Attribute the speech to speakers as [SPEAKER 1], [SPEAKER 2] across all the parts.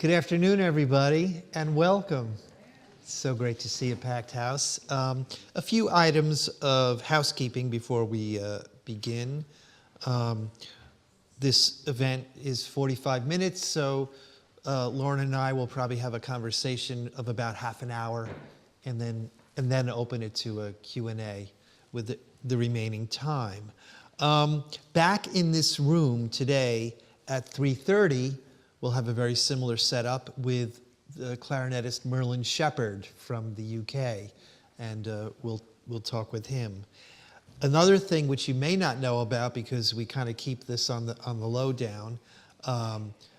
[SPEAKER 1] Good afternoon, everybody, and welcome. It's so great to see a packed house. A few items of housekeeping before we begin. This event is 45 minutes, so Lorin and I will probably have a conversation of about half an hour, and then open it to a Q&A with the remaining time. Back in this room today at 3:30, we'll have a very similar setup with the clarinetist Merlin Shepherd from the UK, and we'll talk with him. Another thing which you may not know about, because we kind of keep this on the lowdown,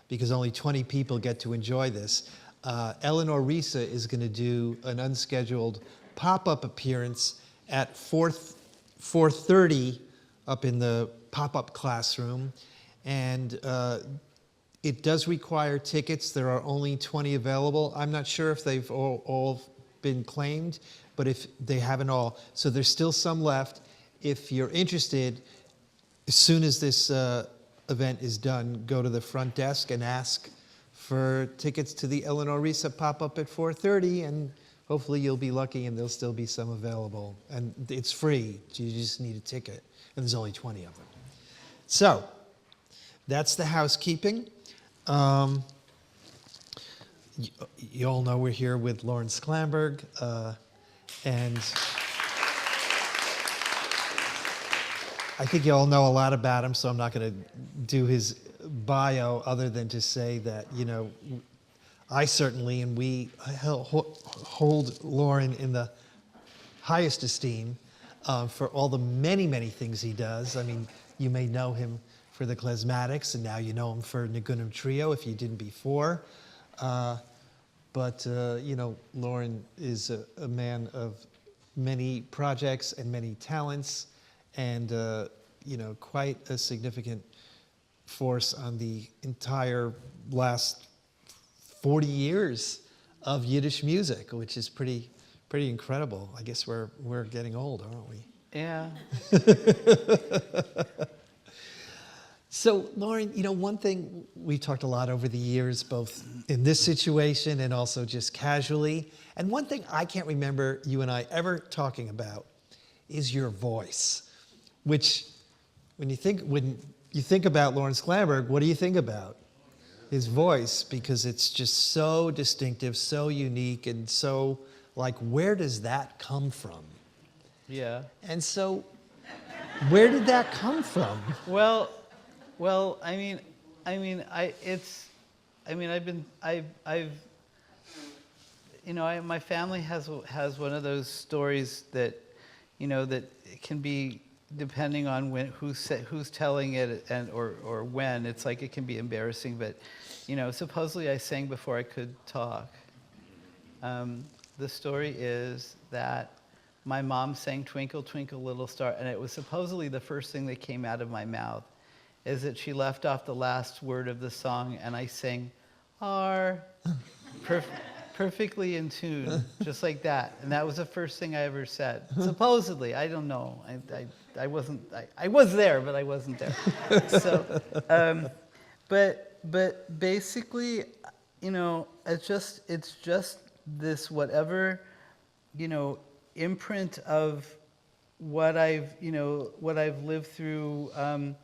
[SPEAKER 1] because only 20 people get to enjoy this. Eleanor Risa is going to do an unscheduled pop-up appearance at 4:30 up in the pop-up classroom, and it does require tickets. There are only 20 available. I'm not sure if they've all been claimed, but if they haven't all, so there's still some left. If you're interested, as soon as this event is done, go to the front desk and ask for tickets to the Eleanor Risa pop-up at 4:30, and hopefully you'll be lucky and there'll still be some available. And it's free, you just need a ticket, and there's only 20 of them. So, that's the housekeeping. You all know we're here with Lorin Sklamberg, and I think you all know a lot about him, so I'm not going to do his bio other than to say that, you know, I certainly, and we hold Lorin in the highest esteem for all the many, many things he does. I mean, you may know him for the Klezmatics, and now you know him for Nagunim Trio if you didn't before. But you know, Lorin is a man of many projects and many talents, and you know, quite a significant force on the entire last 40 years of Yiddish music, which is pretty incredible. I guess we're getting old, aren't we?
[SPEAKER 2] Yeah.
[SPEAKER 1] So, Lorin, you know, one thing we've talked a lot over the years, both in this situation and also just casually, and one thing I can't remember you and I ever talking about is your voice, which when you think about Lorin Sklamberg, what do you think about? His voice, because it's just so distinctive, so unique, and so, like, where does that come from?
[SPEAKER 2] Yeah.
[SPEAKER 1] And so, where did that come from?
[SPEAKER 2] Well, my family has one of those stories that, you know, that can be, depending on who's telling it or when, it's like it can be embarrassing, but, you know, supposedly I sang before I could talk. The story is that my mom sang Twinkle, Twinkle, Little Star, and it was supposedly the first thing that came out of my mouth, is that she left off the last word of the song, and I sang, "R," perfectly in tune, just like that. And that was the first thing I ever said. Supposedly, I don't know. I wasn't. I was there, but I wasn't there. So, but basically, you know, it's just this whatever, you know, imprint of what I've lived through.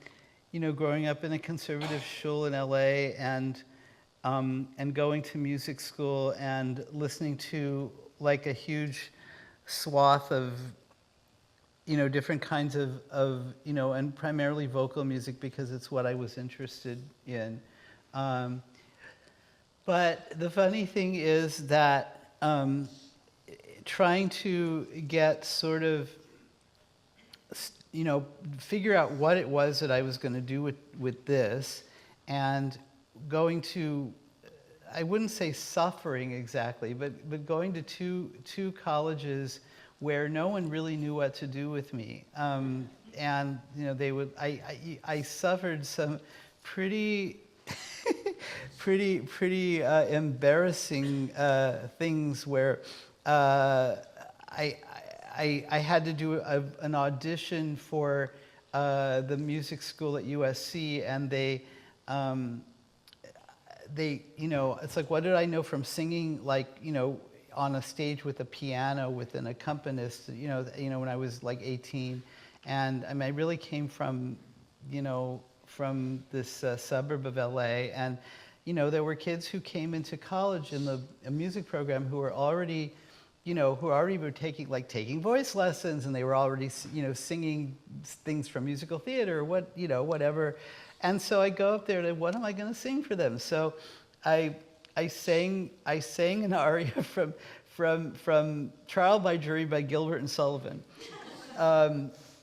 [SPEAKER 2] You know, growing up in a conservative shul in LA, and going to music school and listening to like a huge swath of, you know, different kinds of you know, and primarily vocal music because it's what I was interested in. But the funny thing is that trying to get sort of, you know, figure out what it was that I was going to do with this, and going to, I wouldn't say suffering exactly, but going to two colleges where no one really knew what to do with me, and you know, I suffered some pretty embarrassing things where I had to do an audition for the music school at USC, and they, it's like, what did I know from singing, like, on a stage with a piano with an accompanist, when I was like 18. And I mean, I really came from, from this suburb of LA. And, there were kids who came into college in the music program who were already, were taking voice lessons, and they were already, singing things from musical theater or whatever. And so I go up there and what am I going to sing for them? So I sang an aria from Trial by Jury by Gilbert and Sullivan.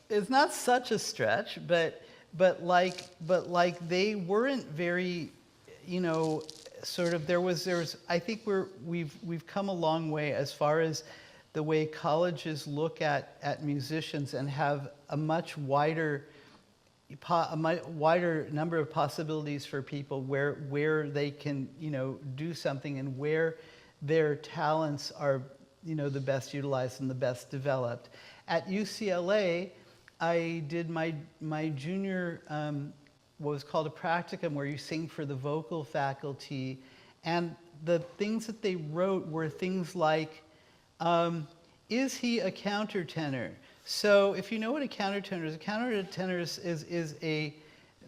[SPEAKER 2] It's not such a stretch, but they weren't very, sort of, there's I think we've come a long way as far as the way colleges look at musicians and have a much wider number of possibilities for people where they can do something and where their talents are the best utilized and the best developed. At UCLA, I did my junior what was called a practicum, where you sing for the vocal faculty, and the things that they wrote were things like, is he a countertenor? So if you know what a countertenor is a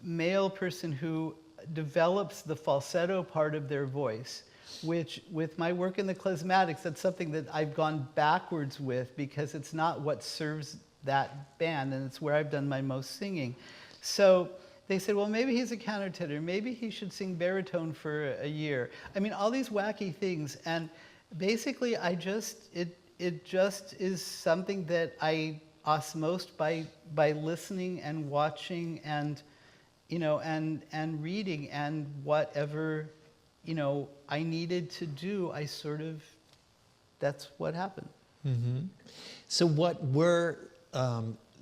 [SPEAKER 2] male person who develops the falsetto part of their voice, which with my work in the Klezmatics, that's something that I've gone backwards with because it's not what serves that band, and it's where I've done my most singing. So they said, well, maybe he's a countertenor. Maybe he should sing baritone for a year. I mean, all these wacky things. And basically, it just is something that I osmosed by listening and watching and, and reading, and whatever, I needed to do, that's what happened.
[SPEAKER 1] Mm-hmm. So what were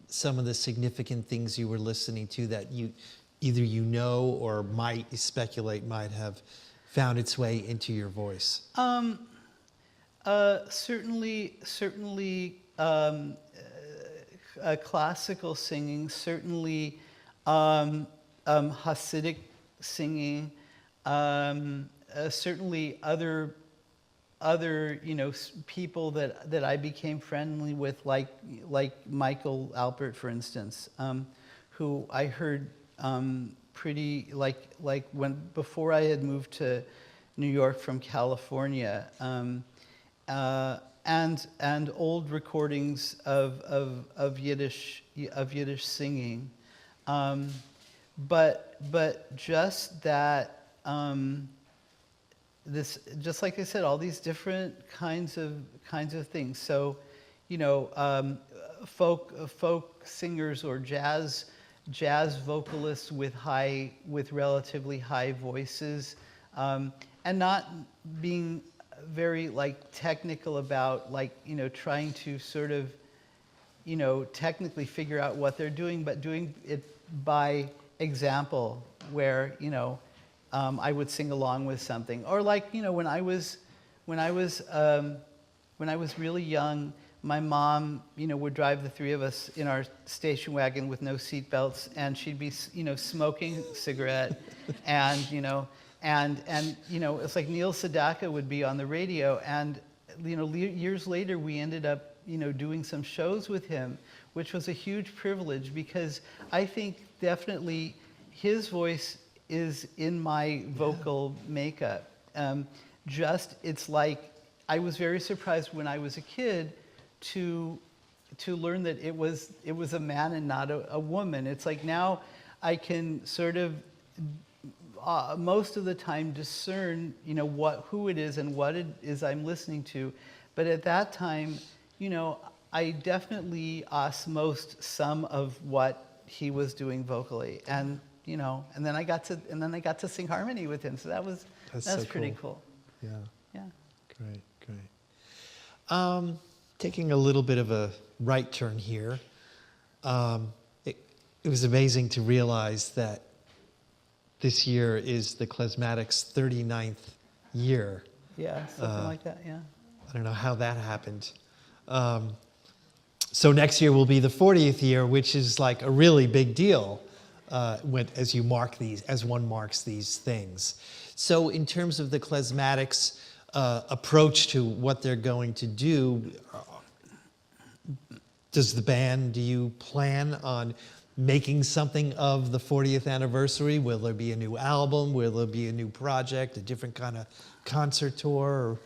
[SPEAKER 1] some of the significant things you were listening to that either or might speculate might have found its way into your voice?
[SPEAKER 2] Certainly classical singing, certainly Hasidic singing, certainly other people that I became friendly with, like Michael Alpert, for instance, who I heard pretty before I had moved to New York from California, and old recordings of Yiddish singing, but just that. This, just like I said, all these different kinds of things. So, folk singers or jazz vocalists with relatively high voices, and not being very technical about trying to sort of technically figure out what they're doing, but doing it by example, where I would sing along with something, or when I was really young, my mom would drive the three of us in our station wagon with no seatbelts, and she'd be smoking a cigarette, and it's like Neil Sedaka would be on the radio, and years later we ended up doing some shows with him, which was a huge privilege, because I think definitely his voice is in my vocal makeup. It's like, I was very surprised when I was a kid to learn that it was a man and not a woman. It's like now I can sort of most of the time discern who it is and what it is I'm listening to, but at that time I definitely osmosed some of what he was doing vocally, and then I got to sing harmony with him. So that's
[SPEAKER 1] so
[SPEAKER 2] pretty cool.
[SPEAKER 1] Yeah.
[SPEAKER 2] Yeah.
[SPEAKER 1] Great. Taking a little bit of a right turn here. It was amazing to realize that this year is the Klezmatics' 39th year.
[SPEAKER 2] Yeah, something like that. Yeah.
[SPEAKER 1] I don't know how that happened. So next year will be the 40th year, which is like a really big deal. As one marks these things. So in terms of the Klezmatics approach to what they're going to do, do you plan on making something of the 40th anniversary? Will there be a new album? Will there be a new project, a different kind of concert tour?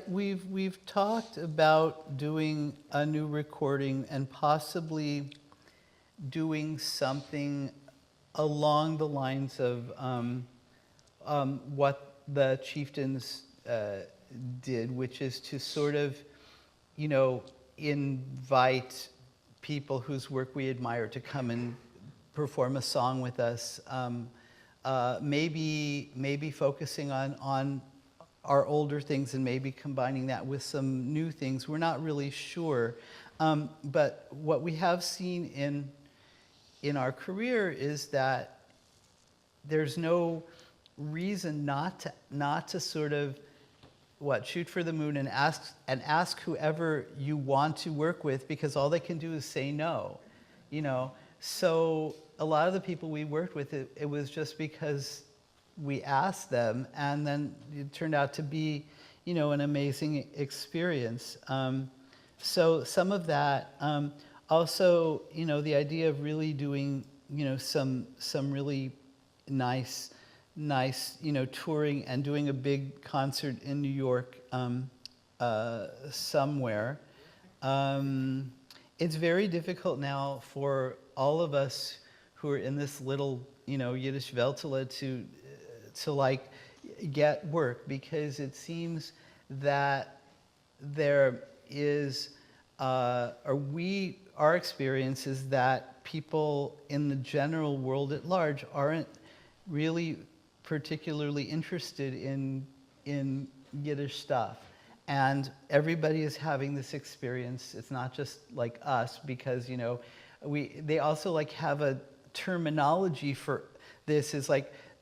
[SPEAKER 2] We've talked about doing a new recording and possibly doing something along the lines of what the Chieftains did, which is to sort of, invite people whose work we admire to come and perform a song with us. Maybe focusing on our older things and maybe combining that with some new things. We're not really sure. But what we have seen in our career is that there's no reason not to sort of shoot for the moon and ask whoever you want to work with, because all they can do is say no, So a lot of the people we worked with, it was just because we asked them, and then it turned out to be, an amazing experience. So some of that, also, the idea of really doing, some really nice, touring and doing a big concert in New York somewhere. It's very difficult now for all of us who are in this little, Yiddish Weltele to get work, because it seems that there is, our experience is that people in the general world at large aren't really particularly interested in Yiddish stuff. And everybody is having this experience. It's not just like us, because, they also have a terminology for this, is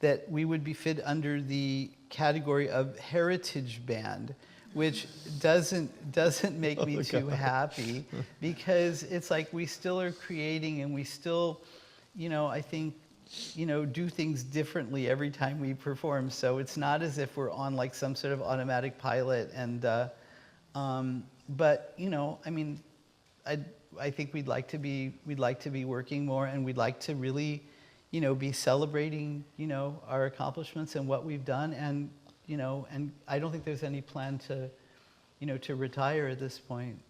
[SPEAKER 2] that we would be fit under the category of heritage band, which doesn't make me too happy, because it's we still are creating, and we still, I think, do things differently every time we perform. So it's not as if we're on some sort of automatic pilot. And but I think we'd like to be working more, and we'd like to really, be celebrating, our accomplishments and what we've done. And and I don't think there's any plan to, to retire at this point.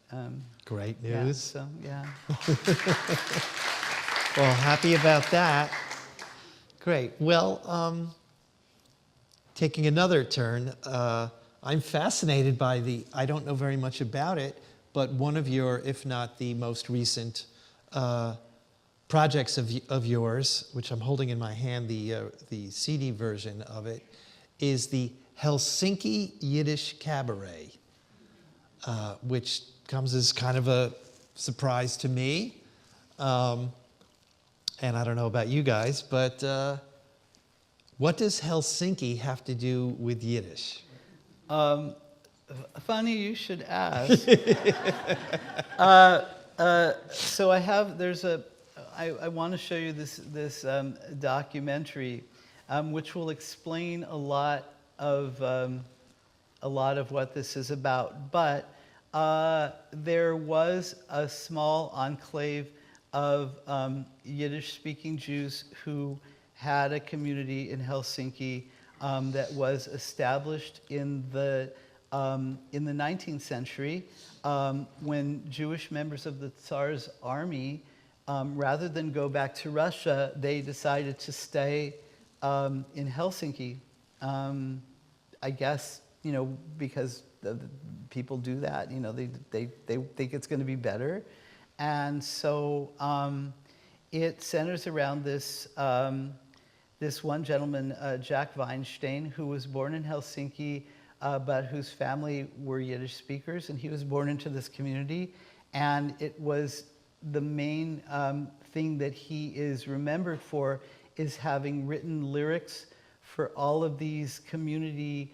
[SPEAKER 1] Great news.
[SPEAKER 2] So yeah.
[SPEAKER 1] Well, happy about that. Great. Well, taking another turn, I'm fascinated by I don't know very much about it, but one of your, if not the most recent projects of yours, which I'm holding in my hand, the CD version of it, is the Helsinki Yiddish Cabaret, which comes as kind of a surprise to me. And I don't know about you guys, but what does Helsinki have to do with Yiddish?
[SPEAKER 2] Funny you should ask. So I want to show you this documentary, which will explain a lot of what this is about. But there was a small enclave of Yiddish-speaking Jews who had a community in Helsinki that was established in the 19th century when Jewish members of the Tsar's army, rather than go back to Russia, they decided to stay in Helsinki. I guess because the people do that. They think it's going to be better. And so it centers around this one gentleman, Jack Weinstein, who was born in Helsinki, but whose family were Yiddish speakers, and he was born into this community. And it was the main thing that he is remembered for is having written lyrics for all of these community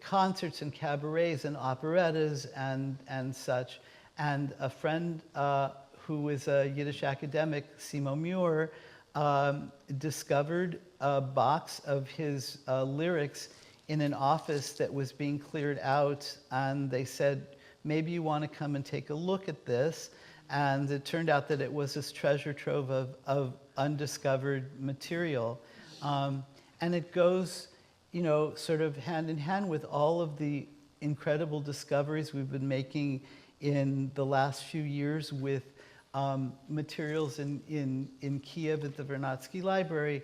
[SPEAKER 2] concerts and cabarets and operettas and such. And a friend who is a Yiddish academic, Simo Muir, discovered a box of his lyrics in an office that was being cleared out, and they said, maybe you want to come and take a look at this. And it turned out that it was this treasure trove of undiscovered material. And it goes, you know, sort of hand in hand with all of the incredible discoveries we've been making in the last few years with materials in Kiev at the Vernadsky Library,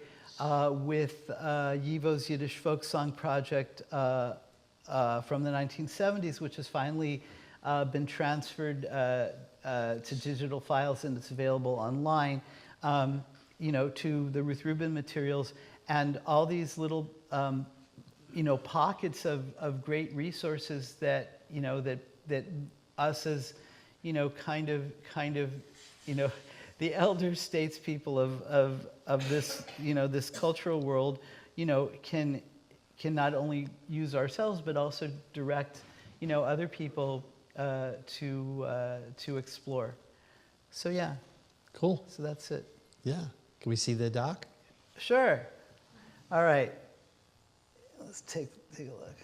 [SPEAKER 2] with YIVO's Yiddish Folk Song Project from the 1970s, which has finally been transferred to digital files, and it's available online, you know, to the Ruth Rubin materials, and all these little, you know, pockets of great resources that, you know, that us as, you know, kind of, you know, the elder statespeople of this, you know, this cultural world, you know, can not only use ourselves, but also direct, you know, other people to explore. So yeah.
[SPEAKER 1] Cool.
[SPEAKER 2] So that's it.
[SPEAKER 1] Yeah. Can we see the doc?
[SPEAKER 2] Sure. All right. Let's take a look.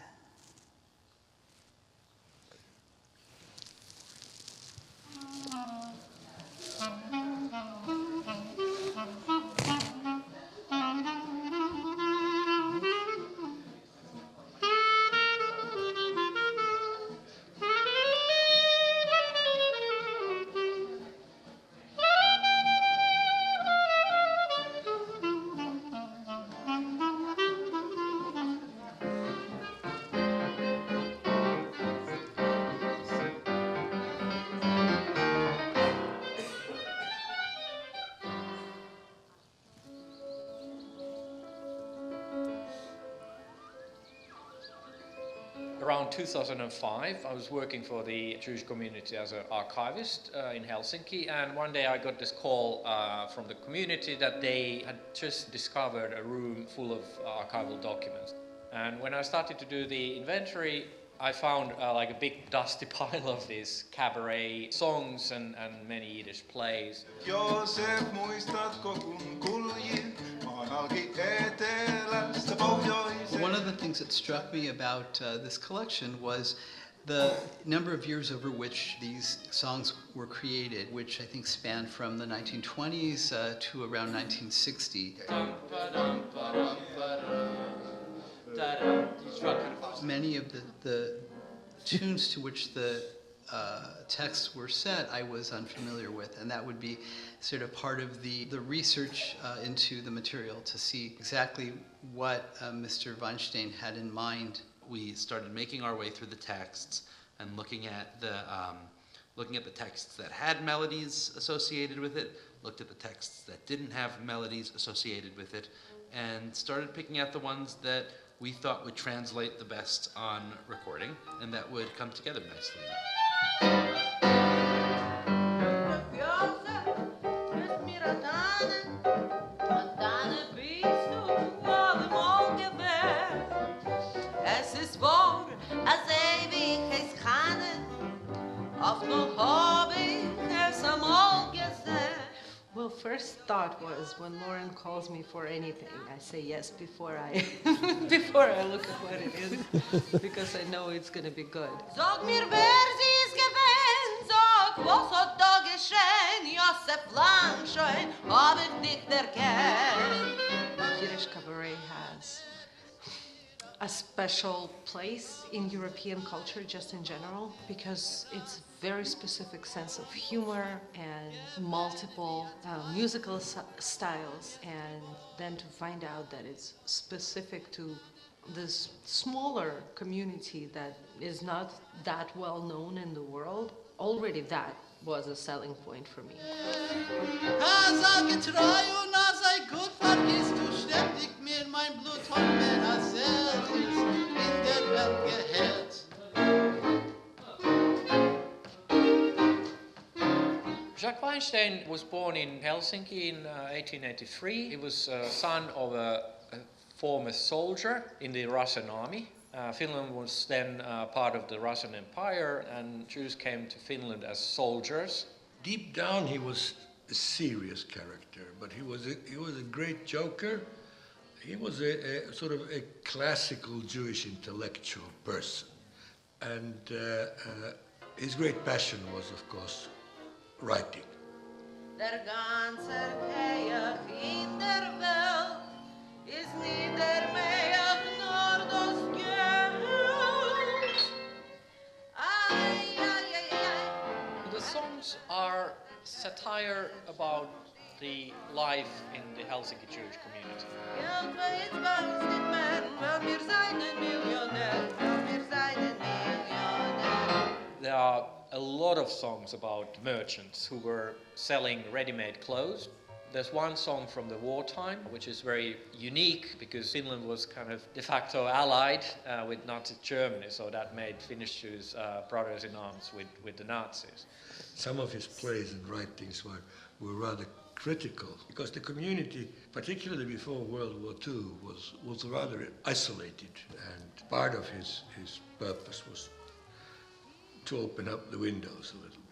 [SPEAKER 3] Around 2005, I was working for the Jewish community as an archivist in Helsinki, and one day I got this call from the community that they had just discovered a room full of archival documents. And when I started to do the inventory, I found like a big dusty pile of these cabaret songs and many Yiddish plays.
[SPEAKER 4] Joosef, muistatko kun kuljin maan halki etelästä pohjoiseen?
[SPEAKER 2] One of the things that struck me about this collection was the number of years over which these songs were created, which I think spanned from the 1920s to around 1960. Many of the tunes to which the texts were set I was unfamiliar with, and that would be sort of part of the research into the material to see exactly what Mr. Weinstein had in mind.
[SPEAKER 5] We started making our way through the texts and looking at the texts that had melodies associated with it, looked at the texts that didn't have melodies associated with it, and started picking out the ones that we thought would translate the best on recording and that would come together nicely.
[SPEAKER 6] Well, first thought was when Lorin calls me for anything, I say yes before I before I look at what it is, because I know it's going to be good.
[SPEAKER 7] Sag mir, wer sie ist gewesen, sag, was hat da geschehen, Josef lang schon, hab ich dich erkannt.
[SPEAKER 6] Yiddish Cabaret has a special place in European culture just in general, because it's very specific sense of humor and multiple musical styles, and then to find out that it's specific to this smaller community that is not that well known in the world, already that was a selling point for me.
[SPEAKER 3] Jacques Weinstein was born in Helsinki in 1883. He was a son of a former soldier in the Russian army. Finland was then part of the Russian Empire, and Jews came to Finland as soldiers.
[SPEAKER 8] Deep down, he was a serious character, but he was a great joker. He was a sort of a classical Jewish intellectual person, and his great passion was, of course, writing.
[SPEAKER 7] Der ganze Keach in der Welt ist nieder mehr nur das Geld. Ay, ay, ay, ay.
[SPEAKER 3] The songs are satire about the life in the Helsinki Jewish community.
[SPEAKER 7] Geld weiß was nicht mehr, weil wir seien Millionär, weil wir seien Millionär.
[SPEAKER 3] There are a lot of songs about merchants who were selling ready-made clothes. There's one song from the wartime, which is very unique because Finland was kind of de facto allied with Nazi Germany, so that made Finnish Jews brothers in arms with the Nazis.
[SPEAKER 8] Some of his plays and writings were rather critical because the community, particularly before World War II, was rather isolated, and part of his purpose was to open up the windows a little bit.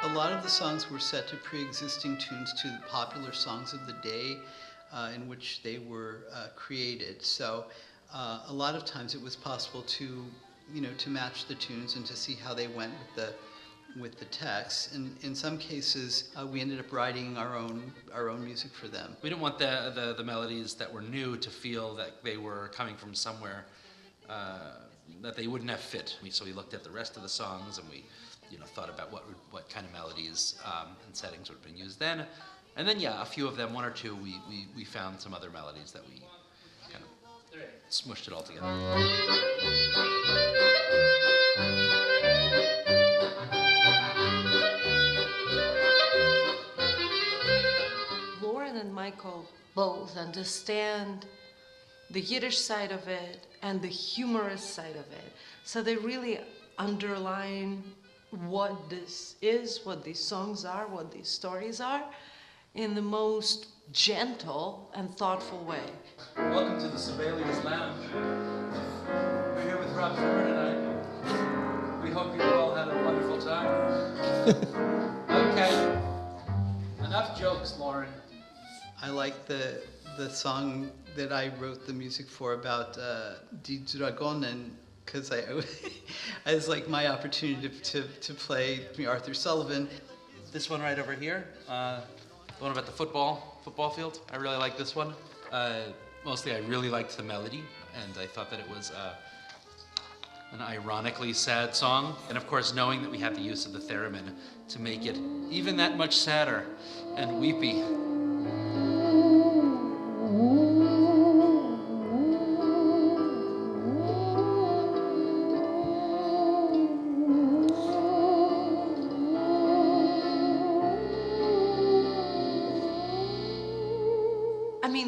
[SPEAKER 2] A lot of the songs were set to pre-existing tunes to the popular songs of the day in which they were created. So a lot of times it was possible to, to match the tunes and to see how they went with the text. And in some cases, we ended up writing our own music for them.
[SPEAKER 5] We didn't want the melodies that were new to feel that they were coming from somewhere that they wouldn't have fit. So we looked at the rest of the songs and we thought about what kind of melodies and settings would have been used then. And then, a few of them, one or two, we found some other melodies that we kind of smushed it all together.
[SPEAKER 6] Lorin and Michael both understand the Yiddish side of it and the humorous side of it. So they really underline what this is, what these songs are, what these stories are, in the most gentle and thoughtful way.
[SPEAKER 5] Welcome to the Sibelius Lounge. We're here with Rob Zimmer tonight. We hope you all had a wonderful time. Okay, enough jokes, Lorin.
[SPEAKER 2] I like the song that I wrote the music for about Die Dragonen, because I was like my opportunity to play Arthur Sullivan.
[SPEAKER 5] This one right over here, the one about the football field. I really like this one. Mostly I really liked the melody, and I thought that it was an ironically sad song. And of course, knowing that we have the use of the theremin to make it even that much sadder and weepy.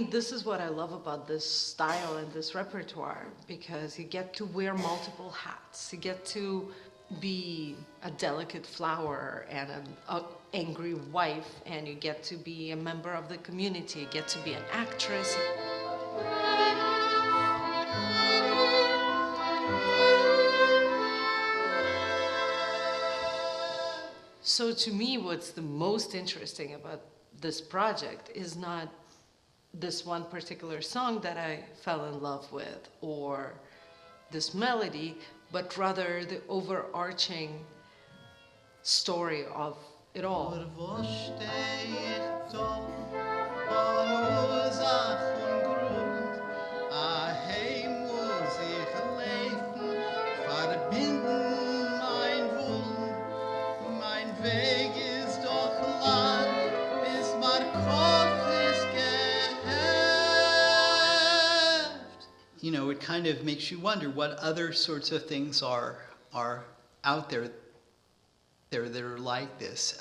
[SPEAKER 6] This is what I love about this style and this repertoire, because you get to wear multiple hats. You get to be a delicate flower and an angry wife, and you get to be a member of the community. You get to be an actress. So to me, what's the most interesting about this project is not this one particular song that I fell in love with or this melody, but rather the overarching story of it all.
[SPEAKER 2] It kind of makes you wonder what other sorts of things are out there that are like this.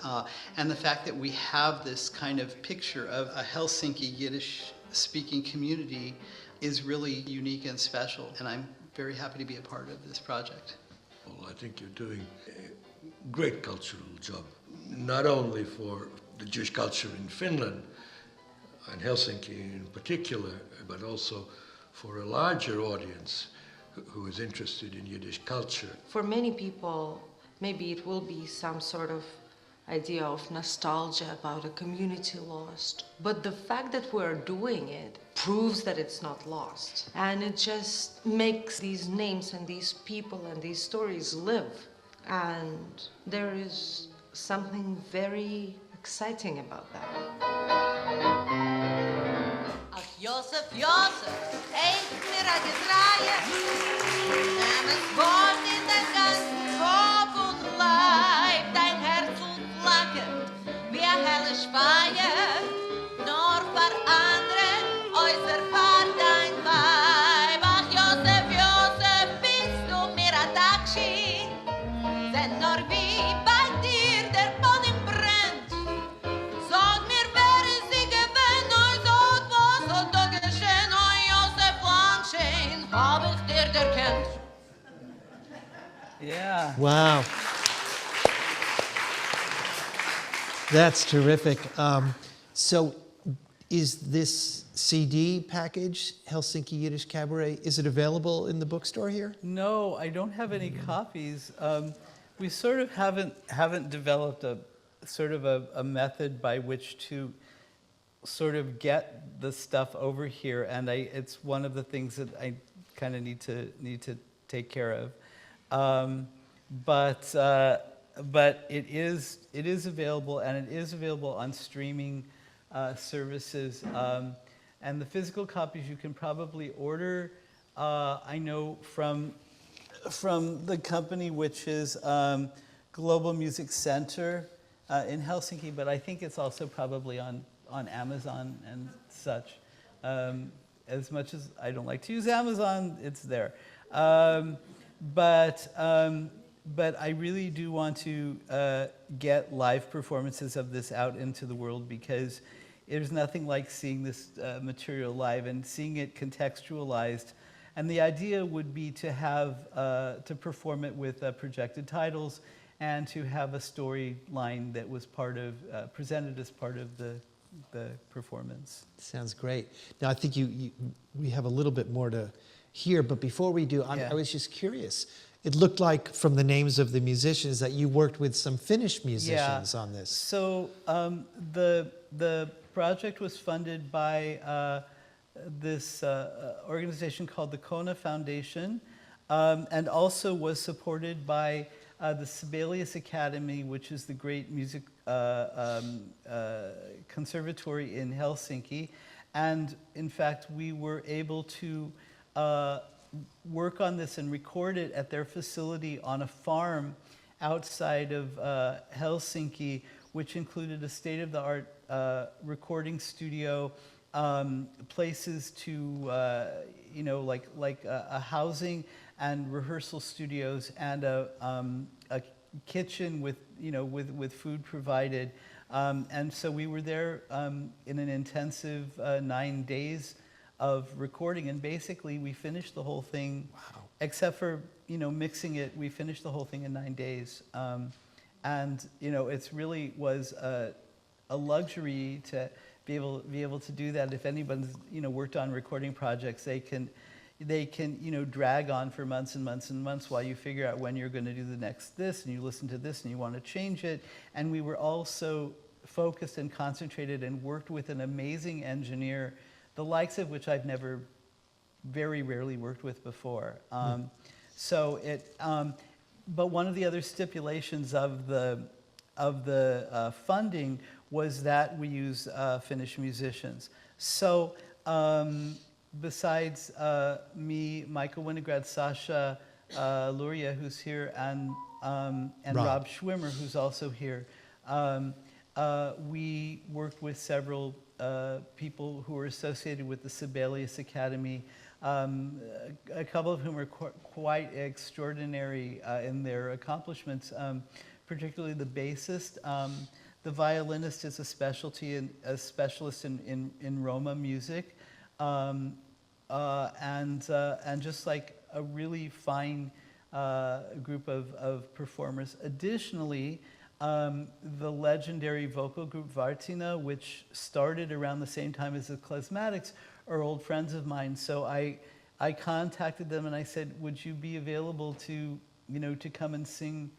[SPEAKER 2] And the fact that we have this kind of picture of a Helsinki Yiddish-speaking community is really unique and special. And I'm very happy to be a part of this project.
[SPEAKER 8] Well, I think you're doing a great cultural job, not only for the Jewish culture in Finland, and Helsinki in particular, but also for a larger audience who is interested in Yiddish culture.
[SPEAKER 6] For many people, maybe it will be some sort of idea of nostalgia about a community lost. But the fact that we're doing it proves that it's not lost. And it just makes these names and these people and these stories live. And there is something very exciting about that.
[SPEAKER 7] Ach, Josef, Josef, echt mir a Getreie. Nimm es Wort in den ganzen Kopf und Leib. Dein Herz flackert wie a helle Feier. Nur für andere, äußer für dein Weib. Ach, Josef, Josef, bist du mir a Tagschi? Denn nur wie bei dir der Boden brennt. Sag mir, wer ist sie gewesen? Oi, sag, was hat da geschehen? Oi, Josef Langschein, hab ich dir erkannt.
[SPEAKER 2] Yeah.
[SPEAKER 1] Wow. That's terrific. So is this CD package, Helsinki Yiddish Cabaret, is it available in the bookstore here?
[SPEAKER 2] No, I don't have any copies. We sort of haven't developed a sort of a method by which to sort of get the stuff over here, and it's one of the things that I kind of need to take care of. But it is available, and it is available on streaming services. And the physical copies you can probably order. I know from the company, which is Global Music Center in Helsinki, but I think it's also probably on Amazon and such. As much as I don't like to use Amazon, it's there. But I really do want to get live performances of this out into the world, because there's nothing like seeing this material live and seeing it contextualized. And the idea would be to have to perform it with projected titles and to have a storyline that was part of presented as part of the performance.
[SPEAKER 1] Sounds great. Now I think we have a little bit more to hear, but before we do, I was just curious. It looked like from the names of the musicians that you worked with some Finnish musicians on this.
[SPEAKER 2] So the project was funded by this organization called the Kona Foundation, and also was supported by the Sibelius Academy, which is the great music conservatory in Helsinki. And in fact, we were able to work on this and record it at their facility on a farm outside of Helsinki, which included a state-of-the-art recording studio, places to, like a housing and rehearsal studios, and a kitchen with food provided. And so we were there in an intensive 9 days of recording, and basically we finished the whole thing. Wow. Except for mixing it, we finished the whole thing in 9 days. And it's really was a luxury to be able to do that. If anybody's worked on recording projects, they can drag on for months and months and months while you figure out when you're going to do the next this, and you listen to this and you want to change it. And we were also focused and concentrated and worked with an amazing engineer, the likes of which I've never, very rarely worked with before. So it, but one of the other stipulations of the funding was that we use Finnish musicians. So besides me, Michael Winograd, Sasha Luria, who's here, and Rob Schwimmer, who's also here, we worked with several people who were associated with the Sibelius Academy, a couple of whom are quite extraordinary in their accomplishments, particularly the bassist. The violinist is a specialist in Roma music, and just like a really fine group of performers. Additionally, the legendary vocal group Vartina, which started around the same time as the Klezmatics, are old friends of mine. So I contacted them and I said, would you be available to, to come and sing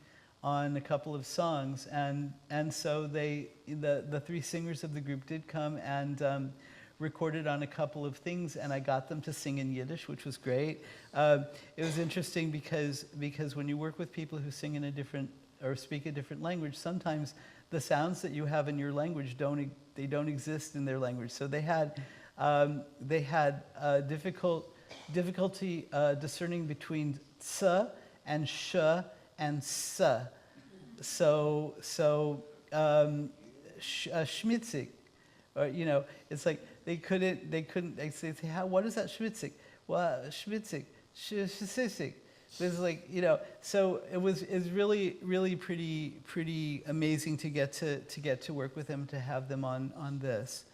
[SPEAKER 2] on a couple of songs? And so the three singers of the group did come and recorded on a couple of things, and I got them to sing in Yiddish, which was great. It was interesting because when you work with people who sing in a different or speak a different language, sometimes the sounds that you have in your language don't exist in their language. So they had difficulty discerning between ts and sh and s. So schmitzig, or it's like they couldn't. They say, what is that schmitzig? Well, schmitzig, schmitzig. It's like, so it's really pretty amazing to get to work with them, to have them on this.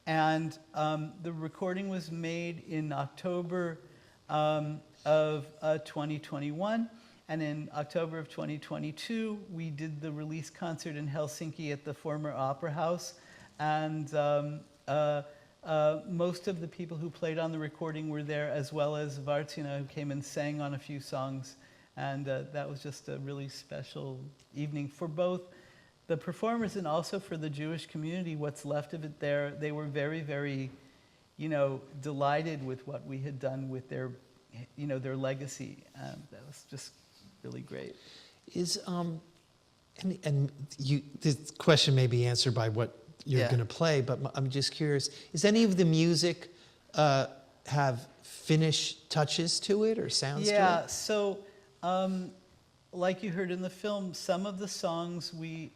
[SPEAKER 2] And the recording was made in October of 2021, and in October of 2022 we did the release concert in Helsinki at the former Opera House, and most of the people who played on the recording were there, as well as Vartina, who came and sang on a few songs. And that was just a really special evening for both the performers and also for the Jewish community, what's left of it there. They were very, very, delighted with what we had done with their legacy. That was just really great.
[SPEAKER 1] This question may be answered by what you're going to play, but I'm just curious, is any of the music have Finnish touches to it or sounds to it?
[SPEAKER 2] Yeah, so like you heard in the film, some of the songs we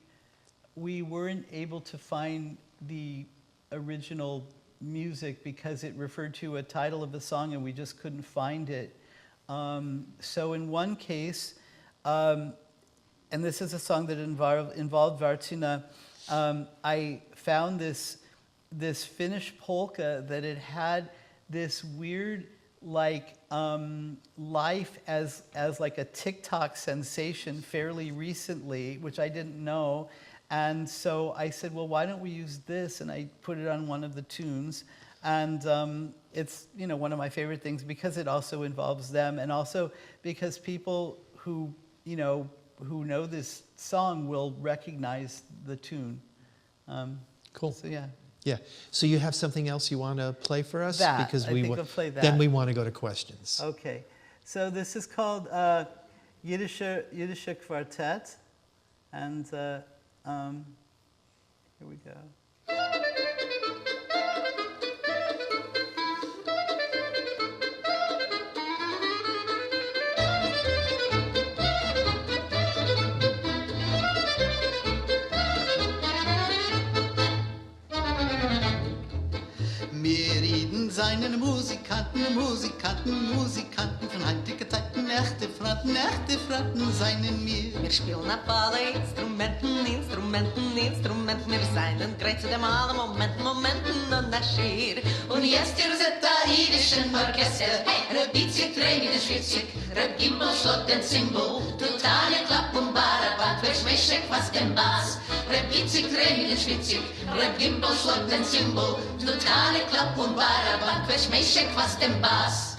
[SPEAKER 2] weren't able to find the original music because it referred to a title of a song and we just couldn't find it. So in one case, and this is a song that involved Vartina, I found this Finnish polka that it had this weird life as like a TikTok sensation fairly recently, which I didn't know. And so I said, well, why don't we use this? And I put it on one of the tunes. And it's one of my favorite things because it also involves them, and also because people who know this song will recognize the tune.
[SPEAKER 1] Cool.
[SPEAKER 2] So yeah.
[SPEAKER 1] Yeah. So you have something else you want to play for us?
[SPEAKER 2] I
[SPEAKER 1] because
[SPEAKER 2] think I'll play that.
[SPEAKER 1] Then we want to go to questions.
[SPEAKER 2] Okay. So this is called Yiddish Quartet, and here we go.
[SPEAKER 9] Seinen Musikanten von heutigen Zeiten, echte Fratten seinen mir.
[SPEAKER 7] Wir spielen auf alle Instrumenten, wir seinen Grenzen dem allen Momenten und Naschir.
[SPEAKER 9] Und jetzt ihr seid da jüdischen Orchester, Rebizig, Tränen, Schwitzig, Regimbel, Schlott, den Zimbel, Tutane, Klapp und Barabat, Verschmischek, was den Bass. Rebizig, Tränen, Schwitzig, Regimbel, Schlott, den Zimbel, Tutane, Klapp und Barabat, Verschmischek, was den Bass.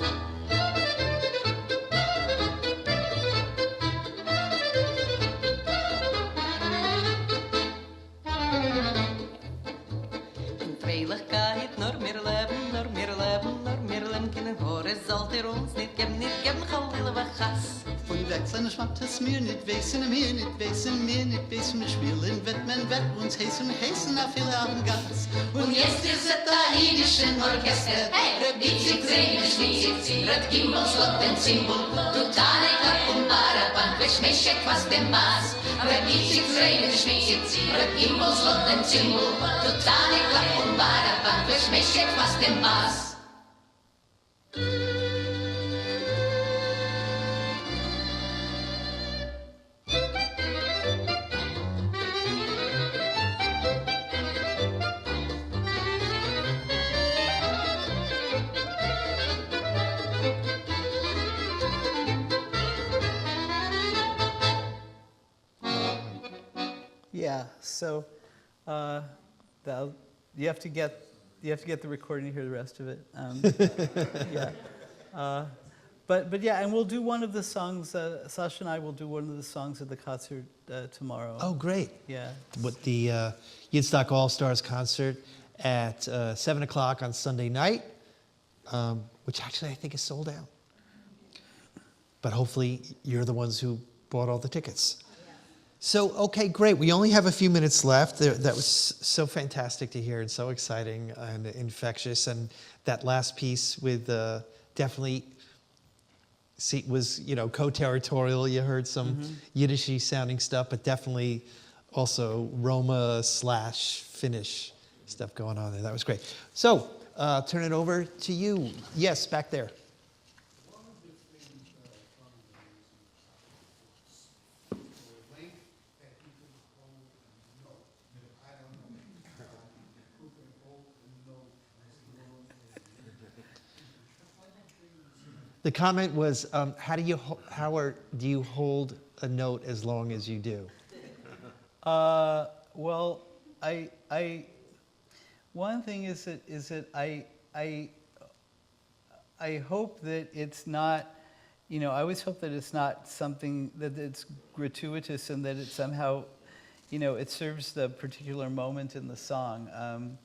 [SPEAKER 9] Wechseln schwappt es mir nicht wissen, mir spielen, wird uns heißen auf viele Abend ganz. Und jetzt ist es da jüdischen Orchester, Rebizig, Tränen, Schwitzig, Gimbel, Schlott, den Zimbel, Tutane, Klapp und Baraban, Verschmischek, was den Bass. Rebizig, Tränen, Schwitzig, Gimbel, Schlott, den Zimbel, Tutane, Klapp und Baraban, Verschmischek, was den Bass.
[SPEAKER 2] yeah. So you have to get the recording to hear the rest of it. Yeah. But yeah, and we'll do one of the songs. Sasha and I will do one of the songs at the concert tomorrow.
[SPEAKER 1] Oh, great.
[SPEAKER 2] Yeah.
[SPEAKER 1] With the Yidstock All-Stars concert at 7 o'clock on Sunday night, which actually I think is sold out. But hopefully you're the ones who bought all the tickets. So, okay, great. We only have a few minutes left. That was so fantastic to hear and so exciting and infectious. And that last piece with definitely was, co-territorial. You heard some Yiddishy sounding stuff, but definitely also Roma/Finnish stuff going on there. That was great. So, turn it over to you. Yes, back there. The comment was, how do you hold a note as long as you do?
[SPEAKER 2] Well, one thing is that I hope that it's not, I always hope that it's not something that it's gratuitous and that it somehow, it serves the particular moment in the song.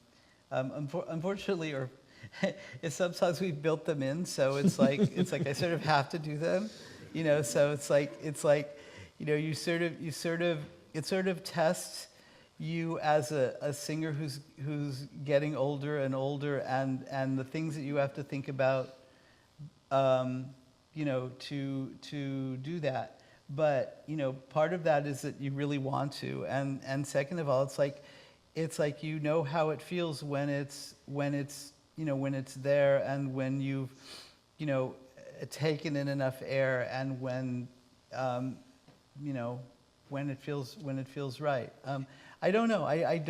[SPEAKER 2] Unfortunately, or in some songs we've built them in, so it's like I sort of have to do them, So it's like it sort of tests you as a singer who's getting older and older, and the things that you have to think about, to do that. But part of that is that you really want to, and second of all, it's like how it feels when it's there, and when you've taken in enough air, and when when it feels right. I don't know. I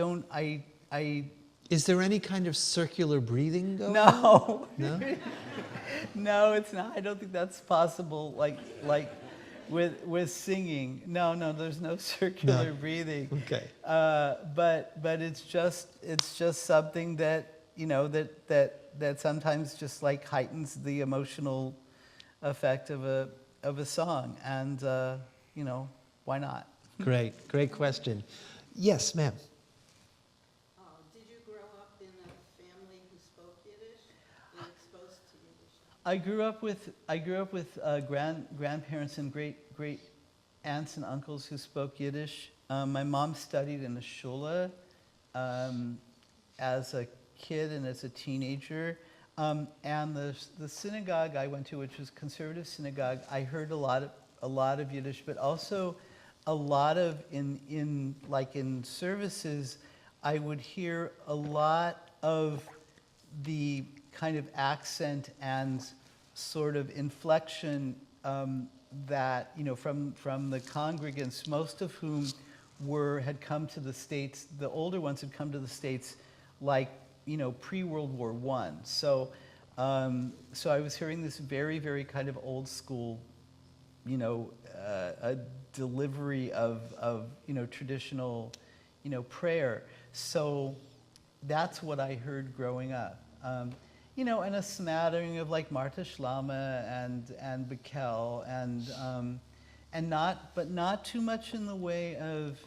[SPEAKER 1] Is there any kind of circular breathing going on?
[SPEAKER 2] No.
[SPEAKER 1] No?
[SPEAKER 2] No, it's not. I don't think that's possible. Like with singing. No, there's no circular breathing.
[SPEAKER 1] Okay.
[SPEAKER 2] But it's just something that that sometimes just like heightens the emotional effect of a song, and why not?
[SPEAKER 1] Great question. Yes, ma'am.
[SPEAKER 9] Did you grow up in a family who spoke Yiddish? Were you exposed to Yiddish?
[SPEAKER 2] I grew up with grandparents and great aunts and uncles who spoke Yiddish. My mom studied in a shul as a kid and as a teenager, and the synagogue I went to, which was a conservative synagogue, I heard a lot of Yiddish, but also a lot of in services, I would hear a lot of the kind of accent and sort of inflection that from the congregants, most of whom had come to the States. The older ones had come to the States pre-World War I. So I was hearing this very, very kind of old school, a delivery of traditional, prayer. So that's what I heard growing up. And a smattering of like Martha Schlama and Bekel and not too much in the way of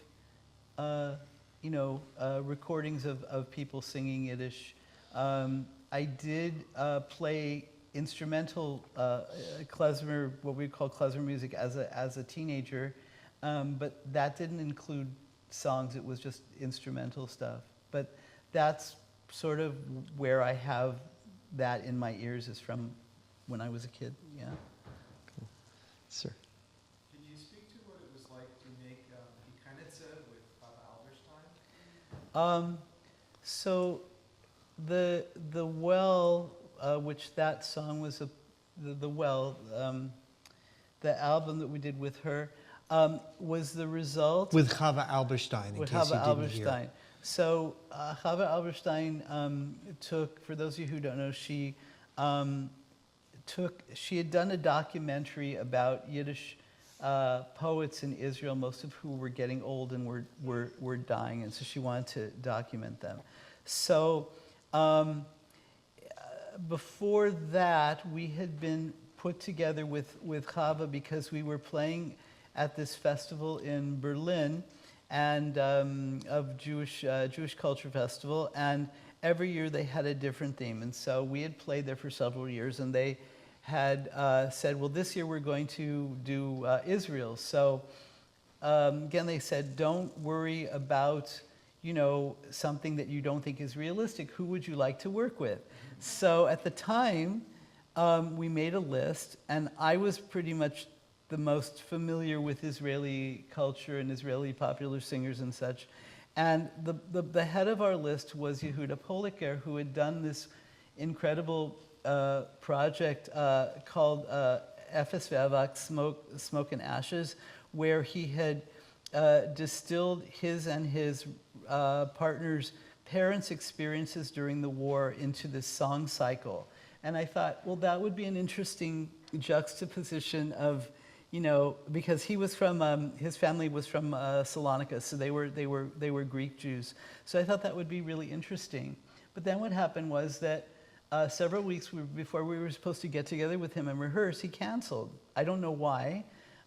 [SPEAKER 2] recordings of people singing Yiddish. I did play instrumental klezmer, what we call klezmer music, as a teenager, but that didn't include songs. It was just instrumental stuff. But that's sort of where I have that in my ears, is from when I was a kid. Yeah.
[SPEAKER 1] Cool. Sir.
[SPEAKER 10] Can you speak to what it was like to make Ikanitsa with Baba Alberstein?
[SPEAKER 2] So the well, which that song was the well, the album that we did with her, was the result
[SPEAKER 1] With Chava Alberstein, in case you didn't hear.
[SPEAKER 2] So Chava Alberstein took, for those of you who don't know, she had done a documentary about Yiddish poets in Israel, most of who were getting old and were dying, and so she wanted to document them. So before that, we had been put together with Chava because we were playing at this festival in Berlin, and of Jewish Culture Festival, and every year they had a different theme. And so we had played there for several years, and they had said, well, this year we're going to do Israel. So again, they said, don't worry about, you know, something that you don't think is realistic. Who would you like to work with? So at the time, we made a list, and I was pretty much the most familiar with Israeli culture and Israeli popular singers and such. And the head of our list was Yehuda Poliker, who had done this incredible project called Efes Ve'avak, Smoke and Ashes, where he had distilled his and his partner's parents' experiences during the war into this song cycle. And I thought, well, that would be an interesting juxtaposition of, you know, because he was from, his family was from Salonika, so they were Greek Jews. So I thought that would be really interesting. But then what happened was that several weeks before we were supposed to get together with him and rehearse, he canceled. I don't know why.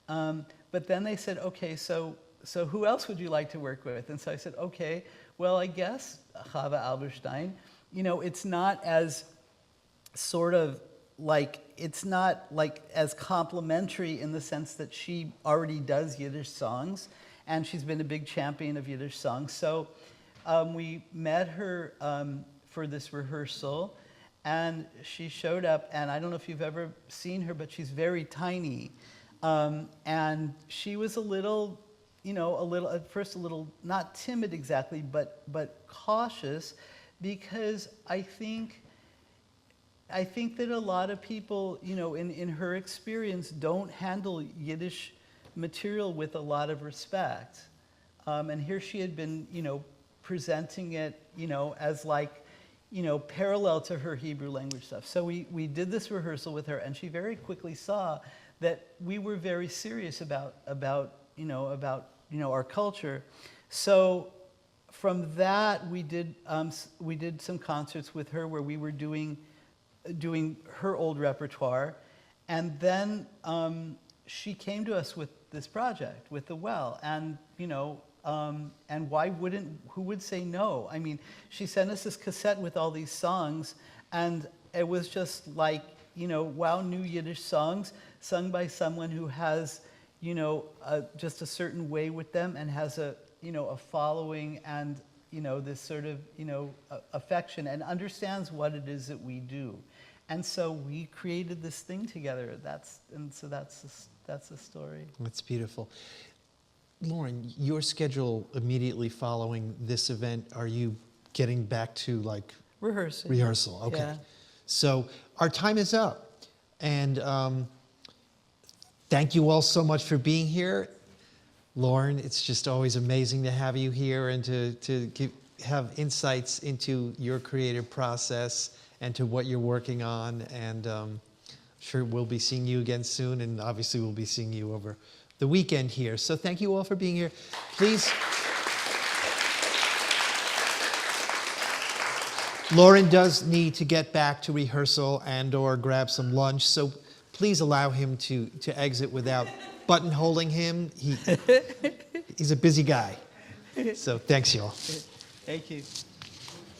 [SPEAKER 2] But then they said, okay, so who else would you like to work with? And so I said, okay, well, I guess Chava Alberstein. You know, it's not as sort of like, it's not like as complimentary in the sense that she already does Yiddish songs, and she's been a big champion of Yiddish songs. So we met her for this rehearsal, and she showed up, and I don't know if you've ever seen her, but she's very tiny. And she was a little, you know, at first a little, not timid exactly, but cautious, because I think that a lot of people, you know, in her experience, don't handle Yiddish material with a lot of respect. And here she had been, you know, presenting it, you know, as like, you know, parallel to her Hebrew language stuff. So we did this rehearsal with her, and she very quickly saw that we were very serious about our culture. So from that, we did some concerts with her where we were doing her old repertoire, and then she came to us with this project, with The Well, and you know, and who would say no? I mean, she sent us this cassette with all these songs, and it was just like, you know, wow, new Yiddish songs sung by someone who has, you know, just a certain way with them, and has a following, and you know, this sort of, you know, affection, and understands what it is that we do. And so we created this thing together. That's the story.
[SPEAKER 1] That's beautiful. Lorin, your schedule immediately following this event, are you getting back to like rehearsal? Okay.
[SPEAKER 2] Yeah.
[SPEAKER 1] So our time is up, and thank you all so much for being here. Lorin, it's just always amazing to have you here and to have insights into your creative process and to what you're working on. And I'm sure we'll be seeing you again soon, and obviously we'll be seeing you over the weekend here. So thank you all for being here. Please. Lorin does need to get back to rehearsal and or grab some lunch, so please allow him to exit without buttonholing him. He's a busy guy. So thanks, y'all.
[SPEAKER 2] Thank you.